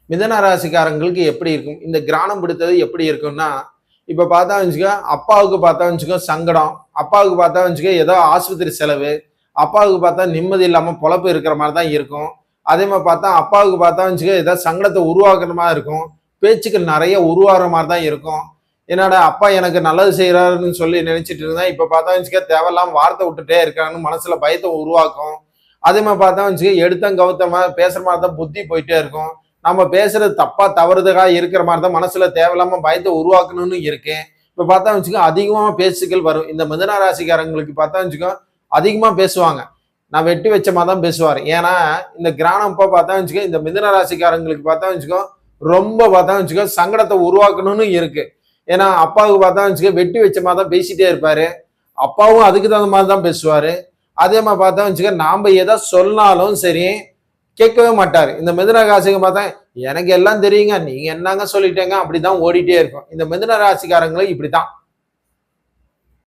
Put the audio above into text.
மிதன ராசிக்காரங்களுக்கு எப்படி இருக்கும்? இந்த கிரானம் பிடித்தது எப்படி இருக்கும்னா, இப்ப பார்த்தா வச்சுக்க, அப்பாவுக்கு பார்த்தா வச்சுக்க சங்கடம். அப்பாவுக்கு பார்த்தா வச்சுக்க ஏதோ ஆஸ்பத்திரி செலவு. அப்பாவுக்கு பார்த்தா நிம்மதி இல்லாம பொழப்பு இருக்கிற மாரி தான் இருக்கும். அதே மாரி பார்த்தா, அப்பாவுக்கு பார்த்தா வச்சுக்க ஏதோ சங்கடத்த உருவாக்குற மாரி இருக்கும். பேச்சுக்கள் நெறைய உருவாகுற மாரி தான் இருக்கும். என்னடா அப்பா எனக்கு நல்லது செய்றாருன்னு சொல்லி நினைச்சிட்டு இருந்தேன். இப்ப பார்த்தா வச்சுக்க தேவையில்லாம வார்த்தை விட்டுட்டே இருக்காங்கன்னு மனசுல பயத்த உருவாக்கும். அதே மாரி பார்த்தா வச்சுக்க எடுத்தம் கவுத்தமா பேசுற மாரி தான் புத்தி போயிட்டே இருக்கும். நம்ம பேசுறது தப்பா தவறுதலா இருக்கிற மாதிரி தான் மனசுல தேவையில்லாம பயத்தை உருவாக்கணும்னு இருக்கேன். இப்ப பார்த்தா வச்சுக்கோ அதிகமா பேச்சுக்கள் வரும். இந்த மிதுன ராசிக்காரங்களுக்கு பார்த்தா வச்சுக்கோ அதிகமா பேசுவாங்க. நான் வெட்டி வச்ச மாதிரி தான் பேசுவாரு. ஏன்னா இந்த கிரானம் இப்ப பார்த்தா வச்சுக்கோ இந்த மிதுன ராசிக்காரங்களுக்கு பார்த்தா வச்சுக்கோ ரொம்ப பார்த்தா வச்சுக்கோ சங்கடத்தை உருவாக்கணும்னு இருக்கு. ஏன்னா அப்பாவுக்கு பார்த்தா வச்சுக்கோ வெட்டி வச்ச மாதிரி தான் பேசிட்டே இருப்பாரு. அப்பாவும் அதுக்கு தகுந்த மாதிரி தான் பேசுவாரு. அதே மாதிரி பார்த்தா வச்சுக்க நாம எதை சொன்னாலும் சரி கேட்கவே மாட்டாரு. இந்த மிதுன ராசிக்கு பார்த்தா எனக்கு எல்லாம் தெரியுங்க, நீங்க என்னங்க சொல்லிட்டேங்க அப்படிதான் ஓடிட்டே இருக்கும். இந்த மிதுன ராசிக்காரங்களும் இப்படித்தான்.